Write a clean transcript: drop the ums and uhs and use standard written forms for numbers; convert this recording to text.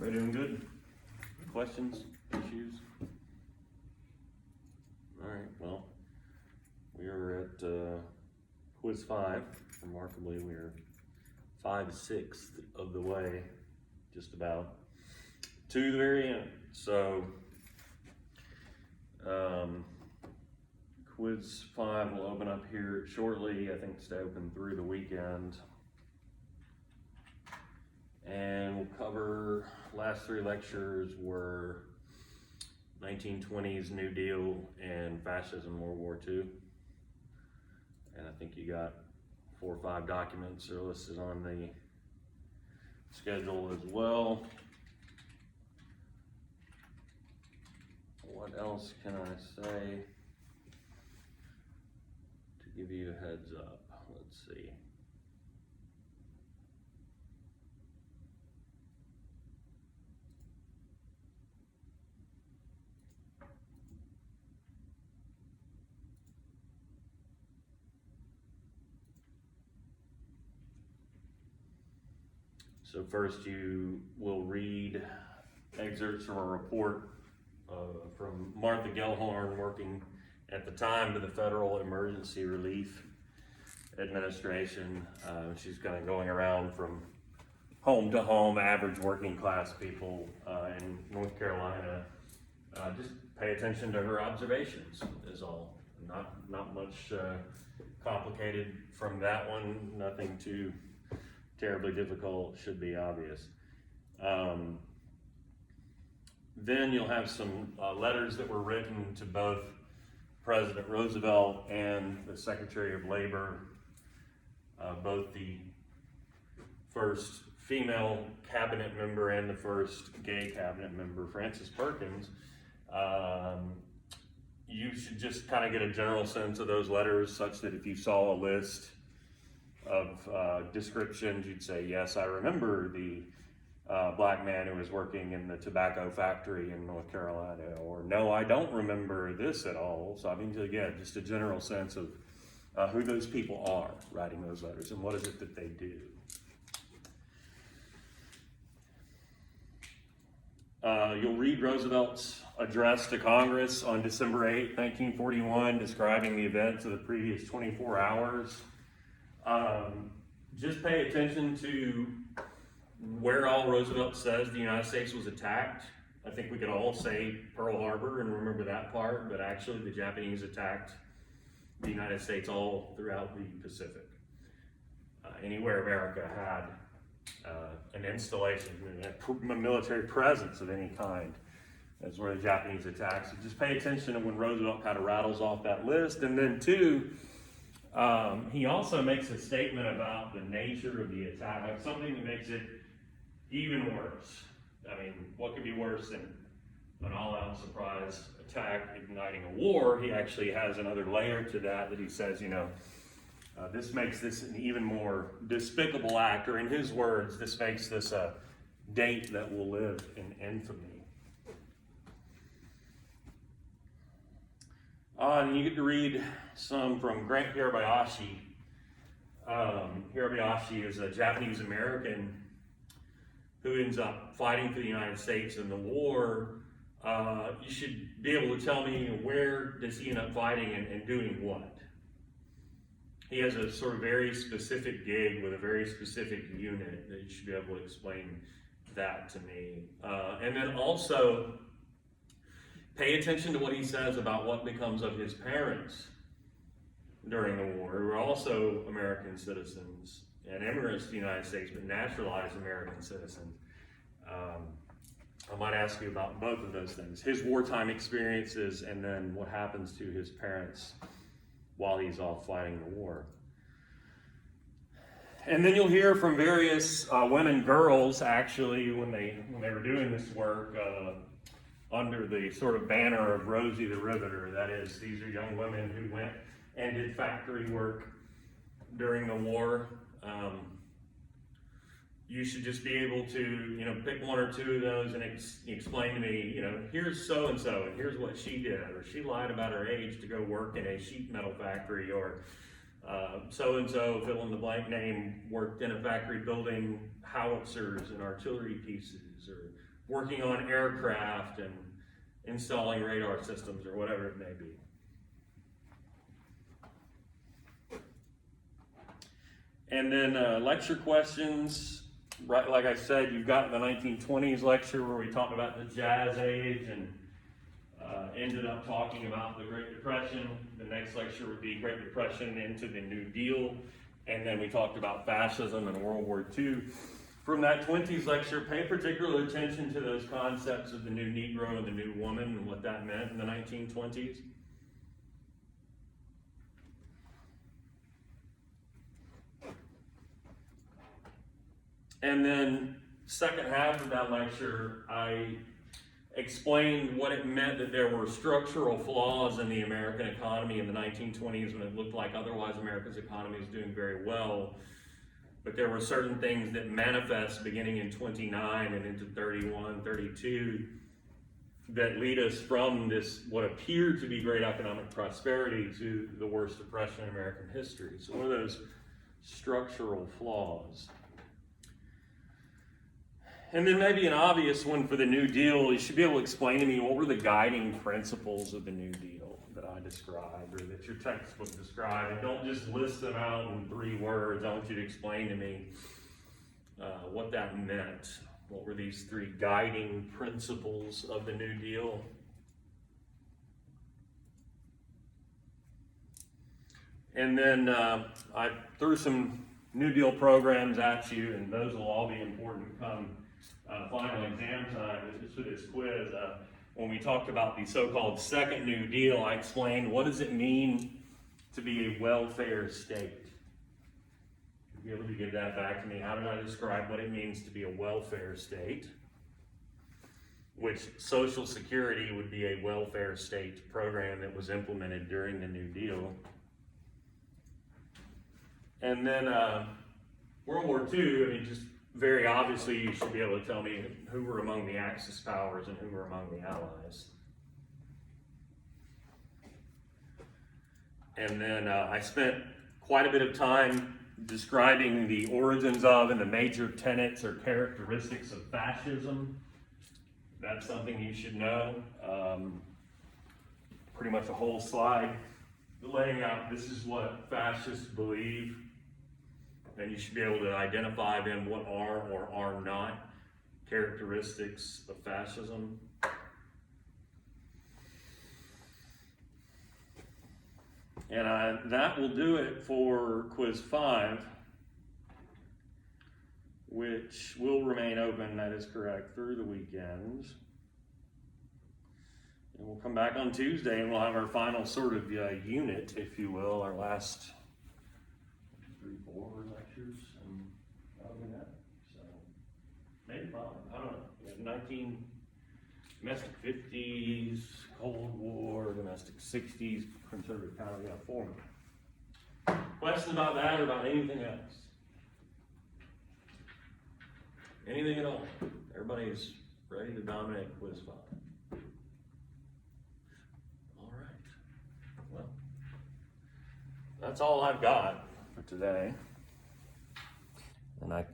Everybody doing good? Questions, issues? All right, well, we are at quiz 5. Remarkably, we are 5/6 of the way, just about, to the very end. So, quiz 5 will open up here shortly. I think it's to open through the weekend. And we'll cover, last 3 lectures were 1920s New Deal and fascism, World War II. And I think you got 4 or 5 documents are listed on the schedule as well. What else can I say to give you a heads up? Let's see. So first you will read excerpts from a report from Martha Gellhorn, working at the time to the Federal Emergency Relief Administration. She's kind of going around from home to home, average working class people in North Carolina. Just pay attention to her observations is all. Not much complicated from that one, nothing too terribly difficult, should be obvious. Then you'll have some letters that were written to both President Roosevelt and the Secretary of Labor, both the first female cabinet member and the first gay cabinet member, Frances Perkins. You should just kind of get a general sense of those letters, such that if you saw a list of descriptions, you'd say, yes, I remember the black man who was working in the tobacco factory in North Carolina, or no, I don't remember this at all. So I mean, again, just a general sense of who those people are writing those letters and what is it that they do. You'll read Roosevelt's address to Congress on December 8, 1941, describing the events of the previous 24 hours. Just pay attention to where all Roosevelt says the United States was attacked. I think we could all say Pearl Harbor and remember that part, but actually the Japanese attacked the United States all throughout the Pacific. Anywhere America had an installation, a military presence of any kind, that's where the Japanese attacked. So just pay attention to when Roosevelt kind of rattles off that list. And then two, he also makes a statement about the nature of the attack, like something that makes it even worse. I mean, what could be worse than an all-out surprise attack igniting a war? He actually has another layer to that he says, this makes this an even more despicable act, or in his words, this makes this a date that will live in infamy. And you get to read some from Grant Hirabayashi. Hirabayashi is a Japanese American who ends up fighting for the United States in the war. You should be able to tell me, where does he end up fighting and doing what? He has a sort of very specific gig with a very specific unit that you should be able to explain that to me. And then also, pay attention to what he says about what becomes of his parents during the war, who are also American citizens and immigrants to the United States, but naturalized American citizens. I might ask you about both of those things, his wartime experiences and then what happens to his parents while he's off fighting the war. And then you'll hear from various women, girls, actually, when they were doing this work, under the sort of banner of Rosie the Riveter. That is, these are young women who went and did factory work during the war. You should just be able to, pick 1 or 2 of those and explain to me, here's so-and-so, and here's what she did, or she lied about her age to go work in a sheet metal factory, or so-and-so, fill in the blank name, worked in a factory building howitzers and artillery pieces, or working on aircraft and installing radar systems or whatever it may be. And then lecture questions, right? Like I said, you've got the 1920s lecture where we talked about the Jazz Age and ended up talking about the Great Depression. The next lecture would be Great Depression into the New Deal. And then we talked about fascism and World War II. From that 20s lecture, pay particular attention to those concepts of the new Negro and the new woman and what that meant in the 1920s. And then second half of that lecture, I explained what it meant that there were structural flaws in the American economy in the 1920s when it looked like otherwise America's economy was doing very well. But there were certain things that manifest beginning in 29 and into 31, 32 that lead us from this, what appeared to be great economic prosperity, to the worst depression in American history. So what are those structural flaws? And then maybe an obvious one for the New Deal, you should be able to explain to me what were the guiding principles of the New Deal that I described or that your textbook described. And don't just list them out in 3 words. I want you to explain to me what that meant. What were these 3 guiding principles of the New Deal? And then I threw some New Deal programs at you, and those will all be important come final exam time. Just for this quiz, when we talked about the so-called second New Deal, I explained what does it mean to be a welfare state. You'll be able to give that back to me. How did I describe what it means to be a welfare state? Which Social Security would be a welfare state program that was implemented during the New Deal. And then World War II, I mean, just very obviously you should be able to tell me who were among the Axis powers and who were among the Allies. And then I spent quite a bit of time describing the origins of and the major tenets or characteristics of fascism. That's something you should know. Pretty much a whole slide laying out this is what fascists believe. And you should be able to identify then what are or are not characteristics of fascism. And that will do it for quiz 5, which will remain open, that is correct, through the weekend. And we'll come back on Tuesday and we'll have our final sort of unit, if you will, our last 3, 4 lectures, and other than that, so maybe 5, I don't know. We have 19 domestic 50s, Cold War, domestic 60s, conservative power, we got 4 more. Questions about that or about anything else? Anything at all? Everybody's ready to dominate quiz 5. All right. Well, that's all I've got for today. And I